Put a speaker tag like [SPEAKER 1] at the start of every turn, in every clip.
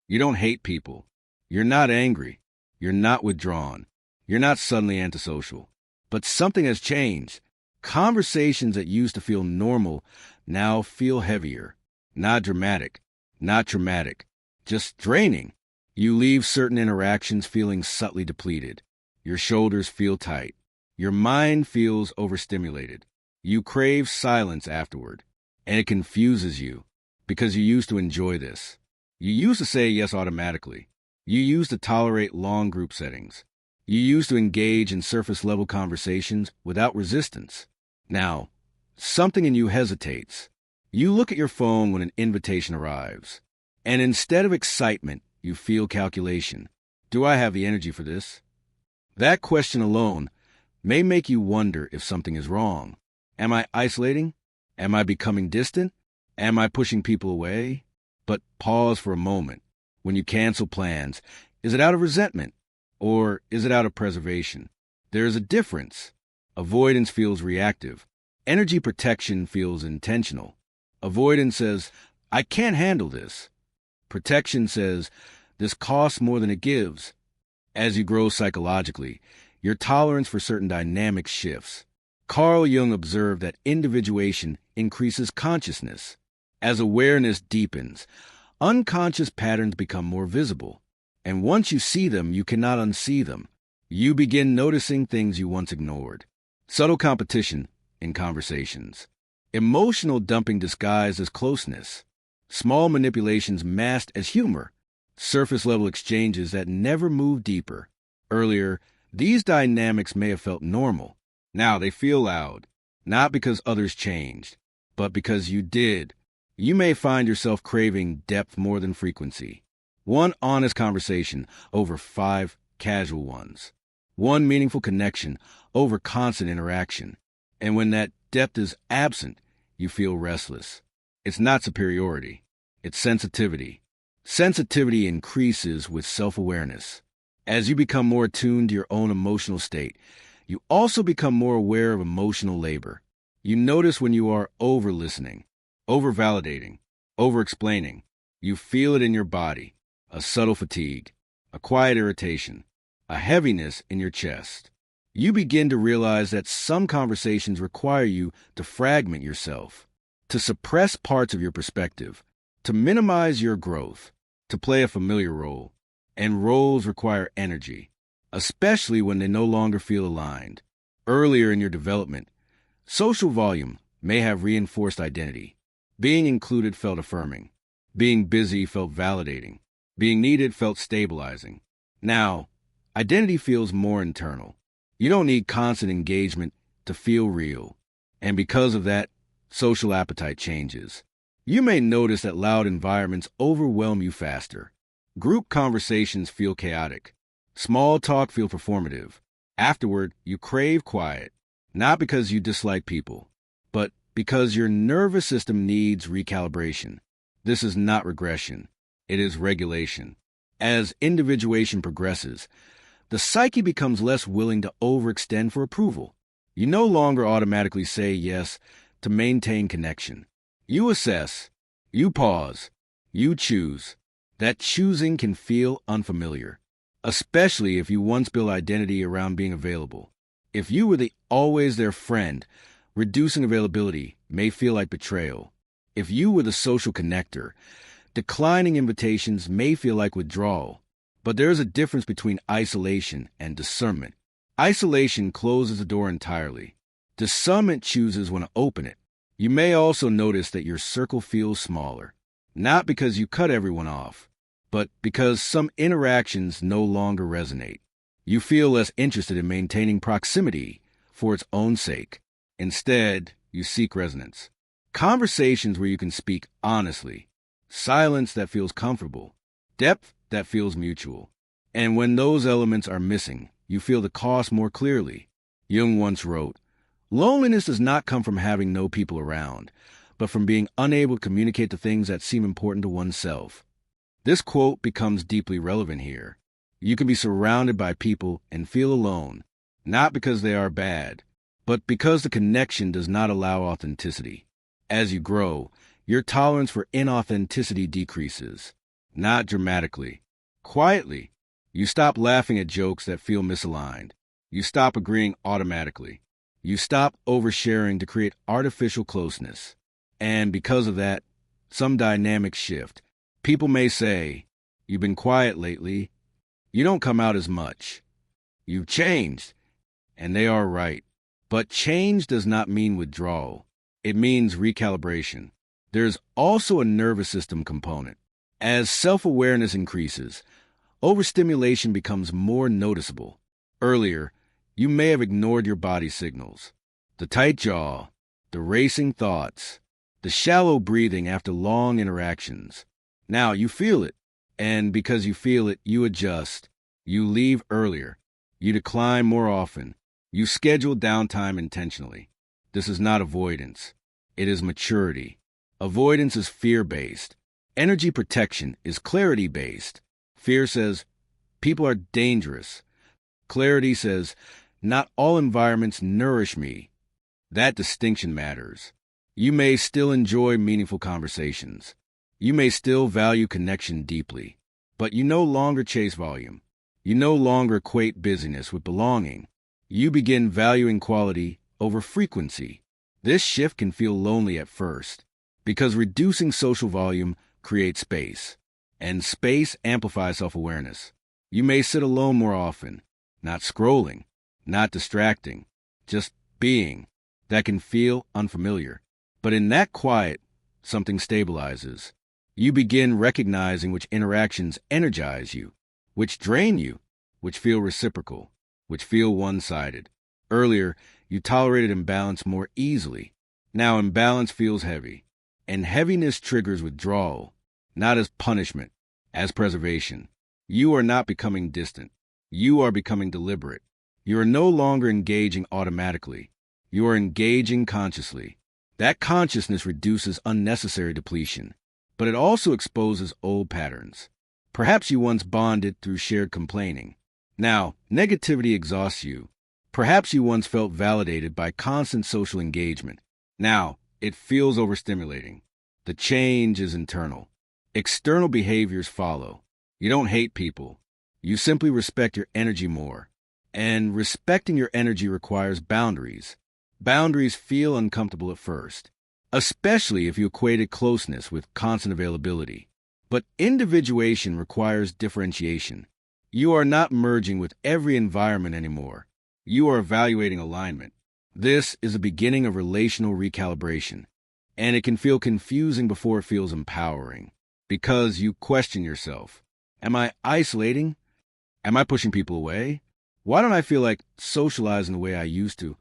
[SPEAKER 1] You don't hate people. You're not angry. You're not withdrawn. You're not suddenly antisocial. But something has changed. Conversations that used to feel normal now feel heavier. Not dramatic, not traumatic, just draining. You leave certain interactions feeling subtly depleted. Your shoulders feel tight. Your mind feels overstimulated. You crave silence afterward, and it confuses you because you used to enjoy this. You used to say yes automatically. You used to tolerate long group settings. You used to engage in surface-level conversations without resistance. Now, something in you hesitates. You look at your phone when an invitation arrives, and instead of excitement, you feel calculation. Do I have the energy for this? That question alone may make you wonder if something is wrong. Am I isolating? Am I becoming distant? Am I pushing people away? But pause for a moment. When you cancel plans, is it out of resentment? Or is it out of preservation? There is a difference. Avoidance feels reactive. Energy protection feels intentional. Avoidance says, I can't handle this. Protection says, this costs more than it gives. As you grow psychologically, your tolerance for certain dynamics shifts. Carl Jung observed that individuation increases consciousness. As awareness deepens, unconscious patterns become more visible. And once you see them, you cannot unsee them. You begin noticing things you once ignored. Subtle competition in conversations. Emotional dumping disguised as closeness. Small manipulations masked as humor. Surface-level exchanges that never move deeper. Earlier, these dynamics may have felt normal. Now they feel loud. Not because others changed, but because you did. You may find yourself craving depth more than frequency. One honest conversation over 5 casual ones. One meaningful connection over constant interaction. And when that depth is absent, you feel restless. It's not superiority. It's sensitivity. Sensitivity increases with self-awareness. As you become more attuned to your own emotional state, you also become more aware of emotional labor. You notice when you are over-listening, over-validating, over-explaining. You feel it in your body, a subtle fatigue, a quiet irritation, a heaviness in your chest. You begin to realize that some conversations require you to fragment yourself, to suppress parts of your perspective, to minimize your growth, to play a familiar role. And roles require energy, especially when they no longer feel aligned. Earlier in your development, social volume may have reinforced identity. Being included felt affirming. Being busy felt validating. Being needed felt stabilizing. Now, identity feels more internal. You don't need constant engagement to feel real. And because of that, social appetite changes. You may notice that loud environments overwhelm you faster. Group conversations feel chaotic. Small talk feels performative. Afterward, you crave quiet, not because you dislike people, but because your nervous system needs recalibration. This is not regression. It is regulation. As individuation progresses, the psyche becomes less willing to overextend for approval. You no longer automatically say yes to maintain connection. You assess. You pause. You choose. That choosing can feel unfamiliar, especially if you once built identity around being available. If you were the always there friend, reducing availability may feel like betrayal. If you were the social connector, declining invitations may feel like withdrawal. But there is a difference between isolation and discernment. Isolation closes the door entirely. Discernment chooses when to open it. You may also notice that your circle feels smaller, not because you cut everyone off, but because some interactions no longer resonate. You feel less interested in maintaining proximity for its own sake. Instead, you seek resonance. Conversations where you can speak honestly. Silence that feels comfortable. Depth that feels mutual. And when those elements are missing, you feel the cost more clearly. Jung once wrote, "Loneliness does not come from having no people around, but from being unable to communicate the things that seem important to oneself." This quote becomes deeply relevant here. You can be surrounded by people and feel alone, not because they are bad, but because the connection does not allow authenticity. As you grow, your tolerance for inauthenticity decreases. not dramatically. Quietly, you stop laughing at jokes that feel misaligned. You stop agreeing automatically. You stop oversharing to create artificial closeness. And because of that, some dynamics shift. People may say, "You've been quiet lately. You don't come out as much. You've changed." And they are right. But change does not mean withdrawal. It means recalibration. There's also a nervous system component. As self-awareness increases, overstimulation becomes more noticeable. Earlier, you may have ignored your body signals. The tight jaw, the racing thoughts, the shallow breathing after long interactions. Now you feel it, and because you feel it, you adjust. You leave earlier. You decline more often. You schedule downtime intentionally. This is not avoidance. It is maturity. Avoidance is fear-based. Energy protection is clarity-based. Fear says, people are dangerous. Clarity says, not all environments nourish me. That distinction matters. You may still enjoy meaningful conversations. You may still value connection deeply. But you no longer chase volume. You no longer equate busyness with belonging. You begin valuing quality over frequency. This shift can feel lonely at first, because reducing social volume creates space, and space amplifies self-awareness. You may sit alone more often, not scrolling, not distracting, just being. That can feel unfamiliar. But in that quiet, something stabilizes. You begin recognizing which interactions energize you, which drain you, which feel reciprocal, which feel one-sided. Earlier, you tolerated imbalance more easily. Now imbalance feels heavy, and heaviness triggers withdrawal, not as punishment, as preservation. You are not becoming distant. You are becoming deliberate. You are no longer engaging automatically. You are engaging consciously. That consciousness reduces unnecessary depletion, but it also exposes old patterns. Perhaps you once bonded through shared complaining. Now, negativity exhausts you. Perhaps you once felt validated by constant social engagement. Now, it feels overstimulating. The change is internal. External behaviors follow. You don't hate people. You simply respect your energy more. And respecting your energy requires boundaries. Boundaries feel uncomfortable at first, especially if you equated closeness with constant availability. But individuation requires differentiation. You are not merging with every environment anymore. You are evaluating alignment. This is a beginning of relational recalibration, and it can feel confusing before it feels empowering, because you question yourself. Am I isolating? Am I pushing people away? Why don't I feel like socializing the way I used to?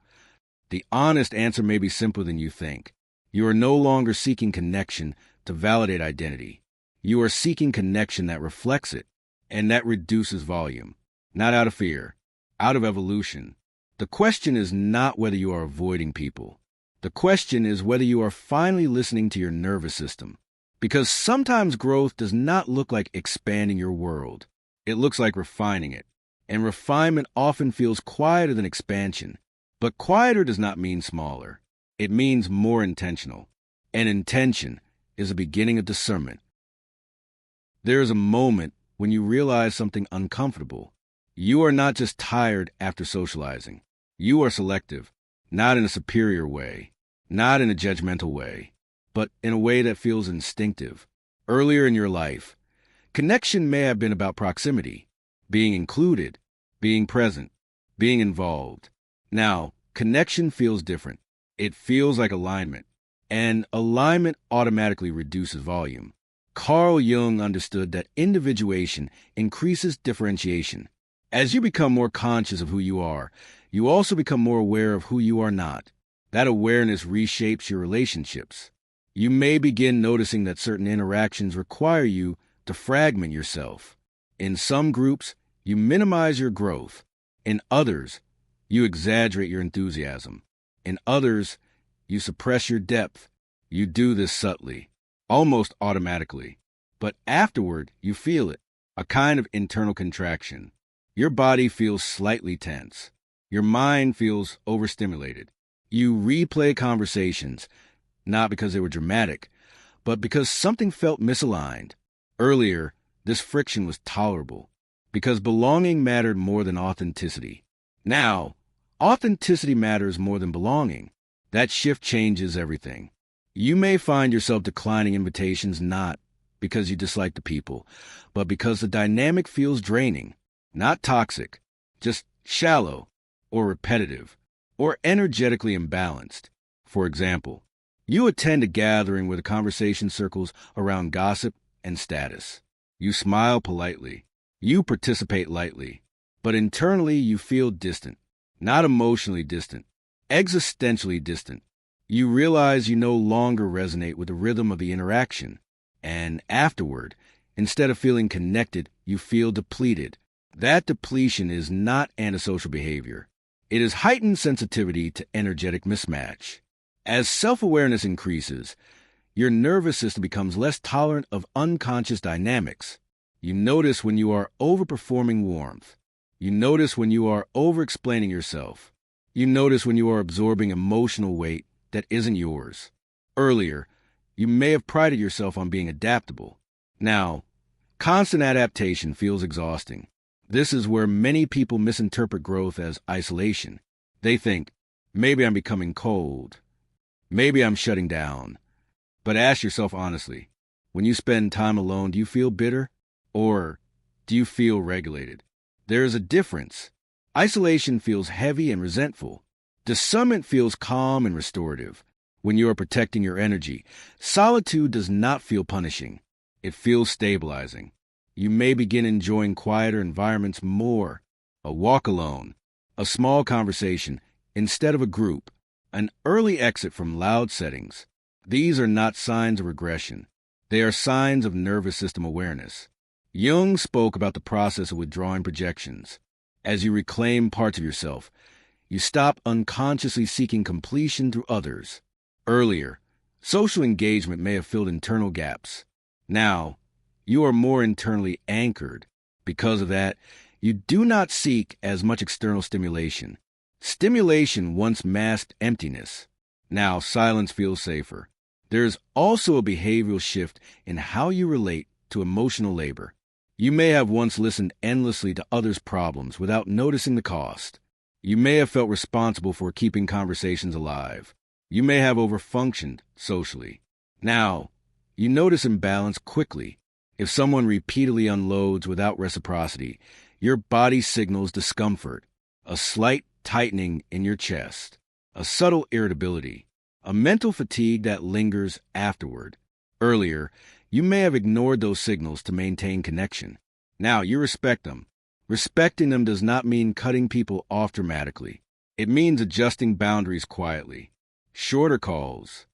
[SPEAKER 1] The honest answer may be simpler than you think. You are no longer seeking connection to validate identity. You are seeking connection that reflects it, and that reduces volume. Not out of fear, out of evolution. The question is not whether you are avoiding people. The question is whether you are finally listening to your nervous system. Because sometimes growth does not look like expanding your world. It looks like refining it. And refinement often feels quieter than expansion. But quieter does not mean smaller. It means more intentional. And intention is a beginning of discernment. There is a moment when you realize something uncomfortable. You are not just tired after socializing. You are selective, not in a superior way, not in a judgmental way, but in a way that feels instinctive. Earlier in your life, connection may have been about proximity, being included, being present, being involved. Now, connection feels different. It feels like alignment, and alignment automatically reduces volume. Carl Jung understood that individuation increases differentiation. As you become more conscious of who you are, you also become more aware of who you are not. That awareness reshapes your relationships. You may begin noticing that certain interactions require you to fragment yourself. In some groups, you minimize your growth. In others, you exaggerate your enthusiasm. In others, you suppress your depth. You do this subtly, almost automatically. But afterward, you feel it, a kind of internal contraction. Your body feels slightly tense. Your mind feels overstimulated. You replay conversations, not because they were dramatic, but because something felt misaligned. Earlier, This friction was tolerable because belonging mattered more than authenticity. Now, authenticity matters more than belonging. That shift changes everything. You may find yourself declining invitations not because you dislike the people, but because the dynamic feels draining, not toxic, just shallow or repetitive or energetically imbalanced. For example, you attend a gathering where the conversation circles around gossip and status. You smile politely. You participate lightly. But internally, you feel distant. Not emotionally distant, existentially distant. You realize you no longer resonate with the rhythm of the interaction. And afterward, instead of feeling connected, you feel depleted. That depletion is not antisocial behavior. It is heightened sensitivity to energetic mismatch. As self-awareness increases, your nervous system becomes less tolerant of unconscious dynamics. You notice when you are overperforming warmth. You notice when you are over-explaining yourself. You notice when you are absorbing emotional weight that isn't yours. Earlier, you may have prided yourself on being adaptable. Now, constant adaptation feels exhausting. This is where many people misinterpret growth as isolation. They think, maybe I'm becoming cold. Maybe I'm shutting down. But ask yourself honestly, when you spend time alone, do you feel bitter? Or do you feel regulated? There is a difference. Isolation feels heavy and resentful. Discernment feels calm and restorative. When you are protecting your energy, solitude does not feel punishing. It feels stabilizing. You may begin enjoying quieter environments more. A walk alone, a small conversation instead of a group, an early exit from loud settings. These are not signs of regression. They are signs of nervous system awareness. Jung spoke about the process of withdrawing projections. As you reclaim parts of yourself, you stop unconsciously seeking completion through others. Earlier, social engagement may have filled internal gaps. Now, you are more internally anchored. Because of that, you do not seek as much external stimulation. Stimulation once masked emptiness. Now, silence feels safer. There is also a behavioral shift in how you relate to emotional labor. You may have once listened endlessly to others' problems without noticing the cost. You may have felt responsible for keeping conversations alive. You may have overfunctioned socially. Now, you notice imbalance quickly. If someone repeatedly unloads without reciprocity, your body signals discomfort, a slight tightening in your chest, a subtle irritability, a mental fatigue that lingers afterward. Earlier, you may have ignored those signals to maintain connection. Now you respect them. Respecting them does not mean cutting people off dramatically. It means adjusting boundaries quietly. Shorter calls,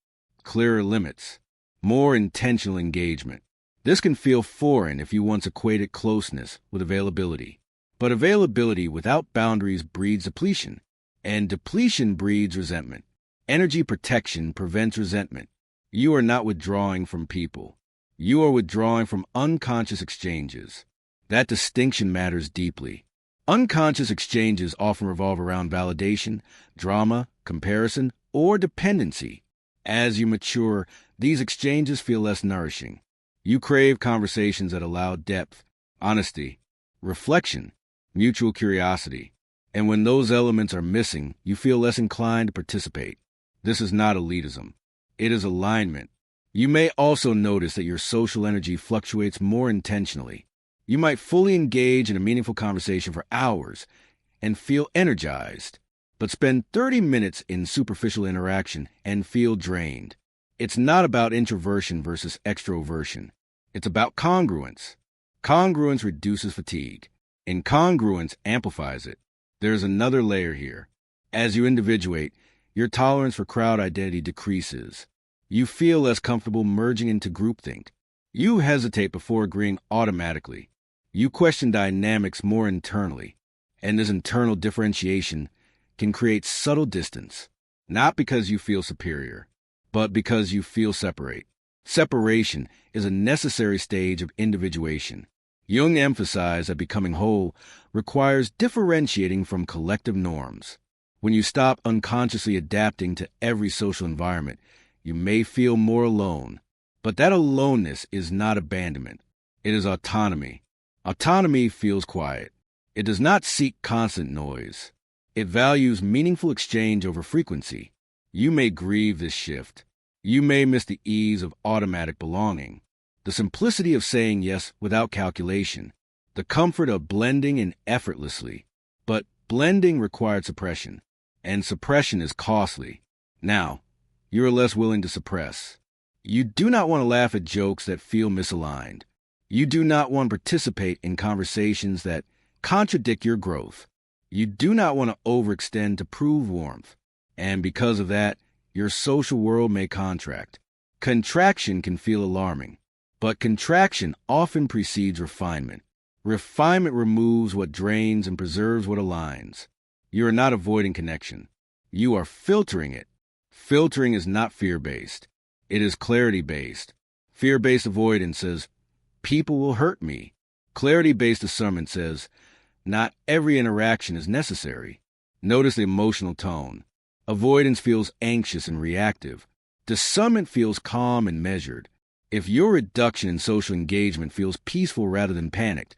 [SPEAKER 1] clearer limits, more intentional engagement. This can feel foreign if you once equated closeness with availability. But availability without boundaries breeds depletion, and depletion breeds resentment. Energy protection prevents resentment. You are not withdrawing from people. You are withdrawing from unconscious exchanges. That distinction matters deeply. Unconscious exchanges often revolve around validation, drama, comparison, or dependency. As you mature, these exchanges feel less nourishing. You crave conversations that allow depth, honesty, reflection, mutual curiosity. And when those elements are missing, you feel less inclined to participate. This is not elitism. It is alignment. You may also notice that your social energy fluctuates more intentionally. You might fully engage in a meaningful conversation for hours and feel energized, but spend 30 minutes in superficial interaction and feel drained. It's not about introversion versus extroversion. It's about congruence. Congruence reduces fatigue. Incongruence amplifies it. There's another layer here. As you individuate, your tolerance for crowd identity decreases. You feel less comfortable merging into groupthink. You hesitate before agreeing automatically. You question dynamics more internally. And this internal differentiation can create subtle distance, not because you feel superior, but because you feel separate. Separation is a necessary stage of individuation. Jung emphasized that becoming whole requires differentiating from collective norms. When you stop unconsciously adapting to every social environment, you may feel more alone. But that aloneness is not abandonment. It is autonomy. Autonomy feels quiet. It does not seek constant noise. It values meaningful exchange over frequency. You may grieve this shift. You may miss the ease of automatic belonging, the simplicity of saying yes without calculation, the comfort of blending in effortlessly. But blending required suppression, and suppression is costly. Now, you are less willing to suppress. You do not want to laugh at jokes that feel misaligned. You do not want to participate in conversations that contradict your growth. You do not want to overextend to prove warmth. And because of that, your social world may contract. Contraction can feel alarming, but contraction often precedes refinement. Refinement removes what drains and preserves what aligns. You are not avoiding connection. You are filtering it. Filtering is not fear-based. It is clarity-based. Fear-based avoidance says, people will hurt me. Clarity-based discernment says, not every interaction is necessary. Notice the emotional tone. Avoidance feels anxious and reactive. Discernment feels calm and measured. If your reduction in social engagement feels peaceful rather than panicked,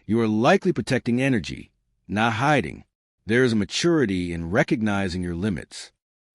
[SPEAKER 1] you are likely protecting energy, not hiding. There is a maturity in recognizing your limits.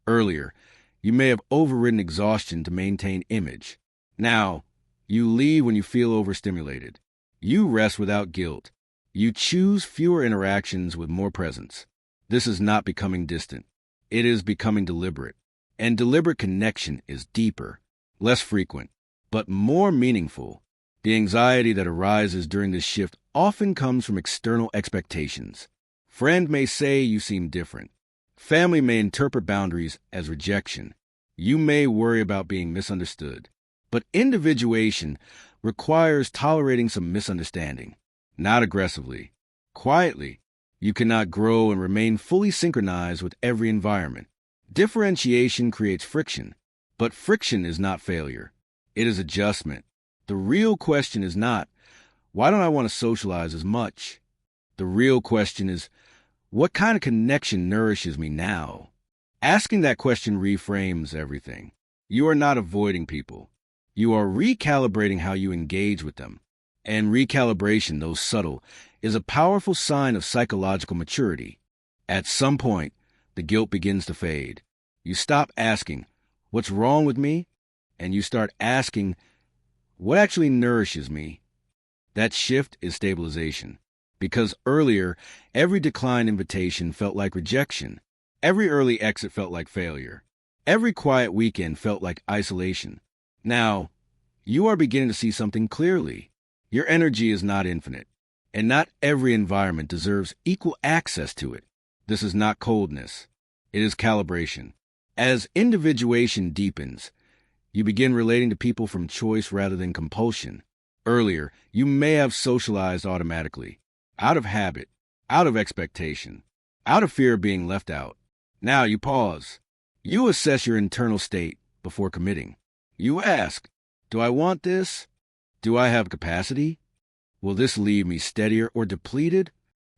[SPEAKER 1] Earlier, you may have overridden exhaustion to maintain image. Now, you leave when you feel overstimulated. You rest without guilt. You choose fewer interactions with more presence. This is not becoming distant. It is becoming deliberate. And deliberate connection is deeper, less frequent, but more meaningful. The anxiety that arises during this shift often comes from external expectations. Friend may say you seem different. Family may interpret boundaries as rejection. You may worry about being misunderstood. But individuation requires tolerating some misunderstanding, not aggressively, quietly. You cannot grow and remain fully synchronized with every environment. Differentiation creates friction, but friction is not failure. It is adjustment. The real question is not, why don't I want to socialize as much? The real question is, what kind of connection nourishes me now? Asking that question reframes everything. You are not avoiding people. You are recalibrating how you engage with them. And recalibration, though subtle, is a powerful sign of psychological maturity. At some point, the guilt begins to fade. You stop asking, what's wrong with me? And you start asking, what actually nourishes me? That shift is stabilization. Because earlier, every decline invitation felt like rejection. Every early exit felt like failure. Every quiet weekend felt like isolation. Now, you are beginning to see something clearly. Your energy is not infinite, and not every environment deserves equal access to it. This is not coldness. It is calibration. As individuation deepens, you begin relating to people from choice rather than compulsion. Earlier, you may have socialized automatically, out of habit, out of expectation, out of fear of being left out. Now you pause. You assess your internal state before committing. You ask, do I want this? Do I have capacity? Will this leave me steadier or depleted?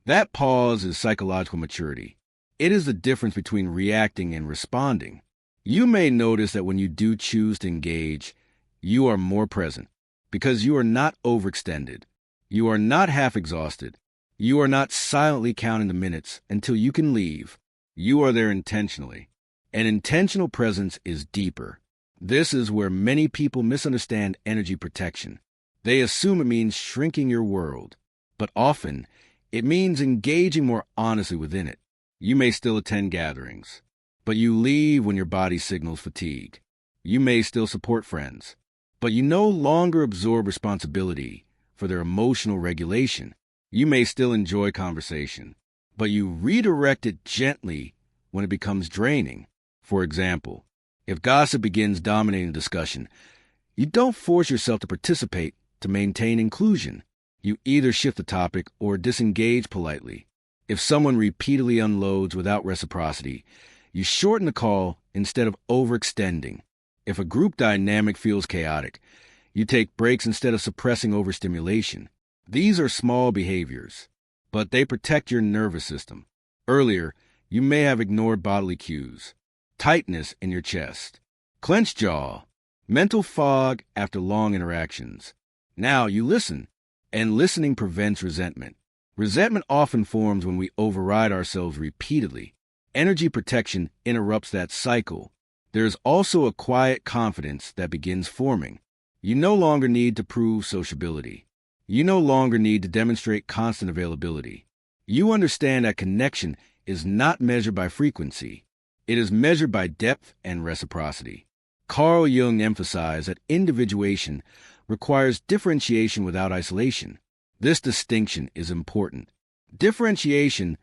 [SPEAKER 1] That pause is psychological maturity. It is the difference between reacting and responding. You may notice that when you do choose to engage, you are more present because you are not overextended. You are not half exhausted. You are not silently counting the minutes until you can leave. You are there intentionally. An intentional presence is deeper. This is where many people misunderstand energy protection. They assume it means shrinking your world, but often it means engaging more honestly within it. You may still attend gatherings, but you leave when your body signals fatigue. You may still support friends, but you no longer absorb responsibility for their emotional regulation. You may still enjoy conversation, but you redirect it gently when it becomes draining. For example, if gossip begins dominating discussion, you don't force yourself to participate to maintain inclusion. You either shift the topic or disengage politely. If someone repeatedly unloads without reciprocity, you shorten the call instead of overextending. If a group dynamic feels chaotic, you take breaks instead of suppressing overstimulation. These are small behaviors, but they protect your nervous system. Earlier, you may have ignored bodily cues. Tightness in your chest, clenched jaw, mental fog after long interactions. Now you listen, and listening prevents resentment. Resentment often forms when we override ourselves repeatedly. Energy protection interrupts that cycle. There is also a quiet confidence that begins forming. You no longer need to prove sociability. You no longer need to demonstrate constant availability. You understand that connection is not measured by frequency. It is measured by depth and reciprocity. Carl Jung emphasized that individuation requires differentiation without isolation. This distinction is important. Differentiation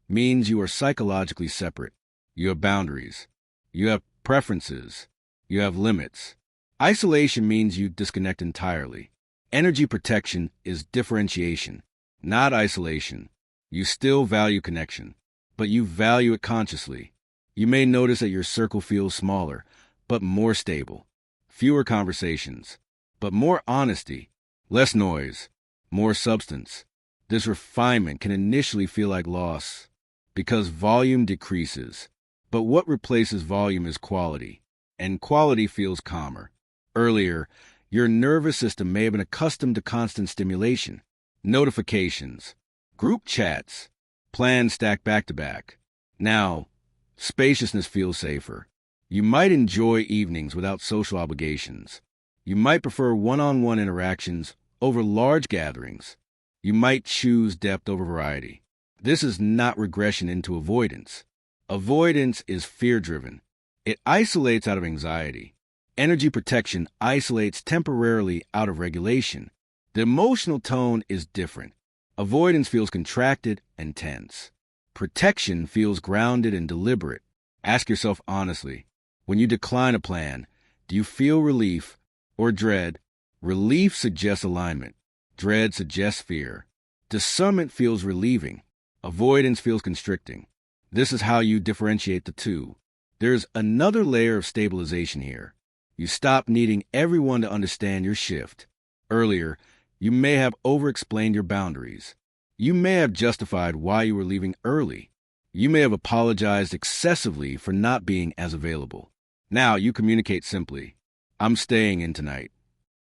[SPEAKER 1] means you are psychologically separate. You have boundaries. You have preferences. You have limits. Isolation means you disconnect entirely. Energy protection is differentiation, not isolation. You still value connection, but you value it consciously. You may notice that your circle feels smaller, but more stable. Fewer conversations, but more honesty. Less noise, more substance. This refinement can initially feel like loss because volume decreases. But what replaces volume is quality, and quality feels calmer. Earlier, your nervous system may have been accustomed to constant stimulation, notifications, group chats, plans stacked back to back. Now, spaciousness feels safer. You might enjoy evenings without social obligations. You might prefer one-on-one interactions over large gatherings. You might choose depth over variety. This is not regression into avoidance. Avoidance is fear-driven. It isolates out of anxiety. Energy protection isolates temporarily out of regulation. The emotional tone is different. Avoidance feels contracted and tense. Protection feels grounded and deliberate. Ask yourself honestly, when you decline a plan, do you feel relief or dread? Relief suggests alignment. Dread suggests fear. Discernment feels relieving. Avoidance feels constricting. This is how you differentiate the two. There's another layer of stabilization here. You stop needing everyone to understand your shift. Earlier, you may have over-explained your boundaries. You may have justified why you were leaving early. You may have apologized excessively for not being as available. Now you communicate simply. I'm staying in tonight.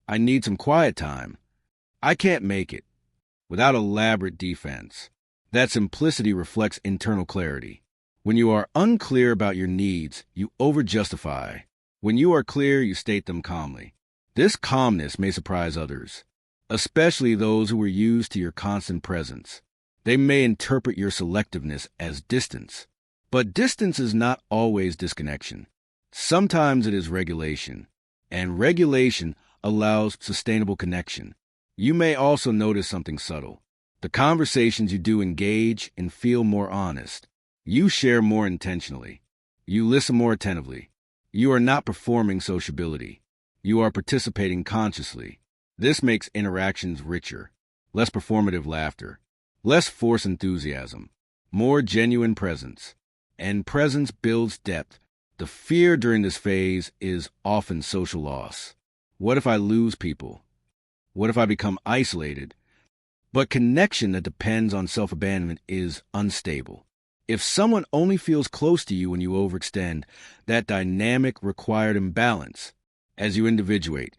[SPEAKER 1] I need some quiet time. I can't make it. Without elaborate defense. That simplicity reflects internal clarity. When you are unclear about your needs, you over-justify. When you are clear, you state them calmly. This calmness may surprise others, especially those who are used to your constant presence. They may interpret your selectiveness as distance. But distance is not always disconnection. Sometimes it is regulation, and regulation allows sustainable connection. You may also notice something subtle. The conversations you do engage and feel more honest. You share more intentionally. You listen more attentively. You are not performing sociability. You are participating consciously. This makes interactions richer, less performative laughter, less forced enthusiasm, more genuine presence. And presence builds depth. The fear during this phase is often social loss. What if I lose people? What if I become isolated? But connection that depends on self-abandonment is unstable. If someone only feels close to you when you overextend, that dynamic required imbalance. As you individuate,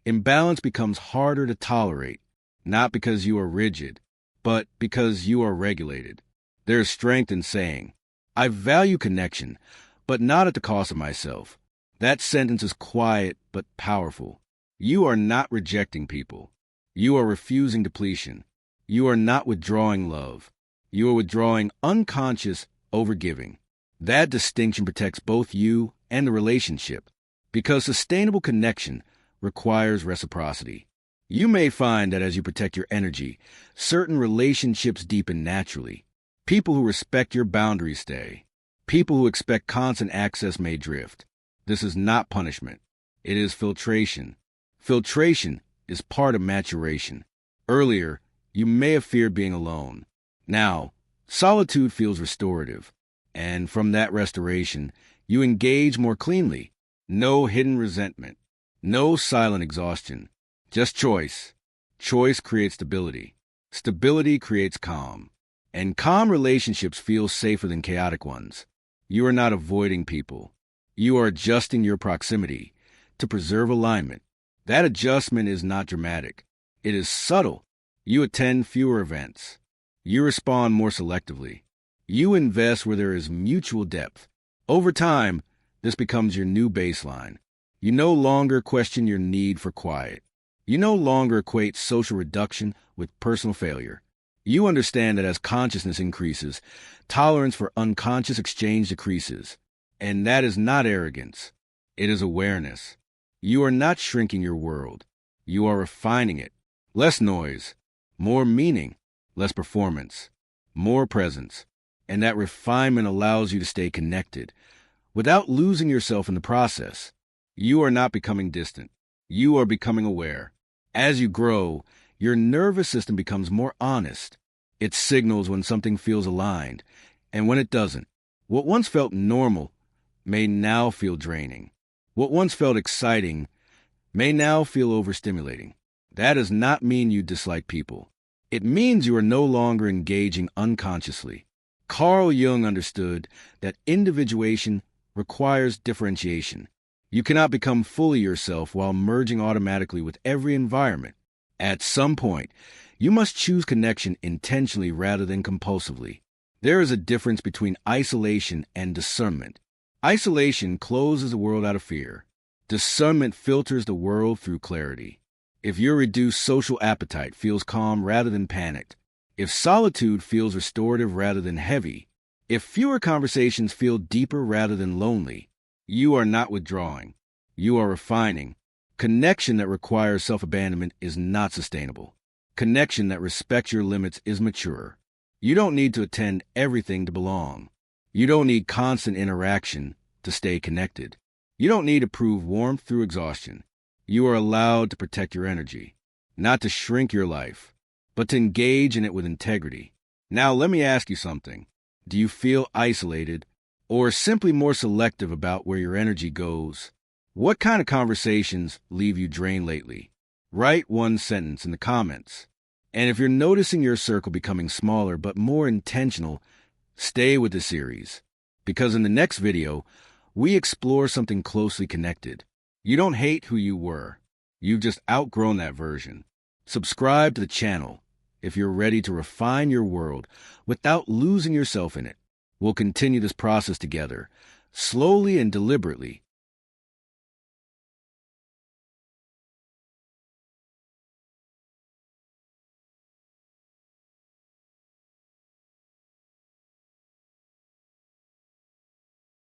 [SPEAKER 1] imbalance becomes harder to tolerate, not because you are rigid, but because you are regulated. There is strength in saying, I value connection, but not at the cost of myself. That sentence is quiet but powerful. You are not rejecting people. You are refusing depletion. You are not withdrawing love. You are withdrawing unconscious overgiving. That distinction protects both you and the relationship, because sustainable connection requires reciprocity. You may find that as you protect your energy, certain relationships deepen naturally. People who respect your boundaries stay. People who expect constant access may drift. This is not punishment. It is filtration. Filtration is part of maturation. Earlier, you may have feared being alone. Now, solitude feels restorative. And from that restoration, you engage more cleanly. No hidden resentment. No silent exhaustion. Just choice. Choice creates stability. Stability creates calm. And calm relationships feel safer than chaotic ones. You are not avoiding people. You are adjusting your proximity to preserve alignment. That adjustment is not dramatic. It is subtle. You attend fewer events. You respond more selectively. You invest where there is mutual depth. Over time, this becomes your new baseline. You no longer question your need for quiet. You no longer equate social reduction with personal failure. You understand that as consciousness increases, tolerance for unconscious exchange decreases. And that is not arrogance. It is awareness. You are not shrinking your world. You are refining it. Less noise, more meaning, less performance, more presence. And that refinement allows you to stay connected without losing yourself in the process. You are not becoming distant. You are becoming aware. As you grow, your nervous system becomes more honest. It signals when something feels aligned, and when it doesn't. What once felt normal may now feel draining. What once felt exciting may now feel overstimulating. That does not mean you dislike people. It means you are no longer engaging unconsciously. Carl Jung understood that individuation requires differentiation. You cannot become fully yourself while merging automatically with every environment. At some point, you must choose connection intentionally rather than compulsively. There is a difference between isolation and discernment. Isolation closes the world out of fear. Discernment filters the world through clarity. If your reduced social appetite feels calm rather than panicked, if solitude feels restorative rather than heavy, if fewer conversations feel deeper rather than lonely, you are not withdrawing. You are refining. Connection that requires self-abandonment is not sustainable. Connection that respects your limits is mature. You don't need to attend everything to belong. You don't need constant interaction to stay connected. You don't need to prove warmth through exhaustion. You are allowed to protect your energy, not to shrink your life, but to engage in it with integrity. Now, let me ask you something. Do you feel isolated or simply more selective about where your energy goes? What kind of conversations leave you drained lately? Write one sentence in the comments. And if you're noticing your circle becoming smaller but more intentional, stay with the series. Because in the next video, we explore something closely connected. You don't hate who you were. You've just outgrown that version. Subscribe to the channel if you're ready to refine your world without losing yourself in it. We'll continue this process together, slowly and deliberately,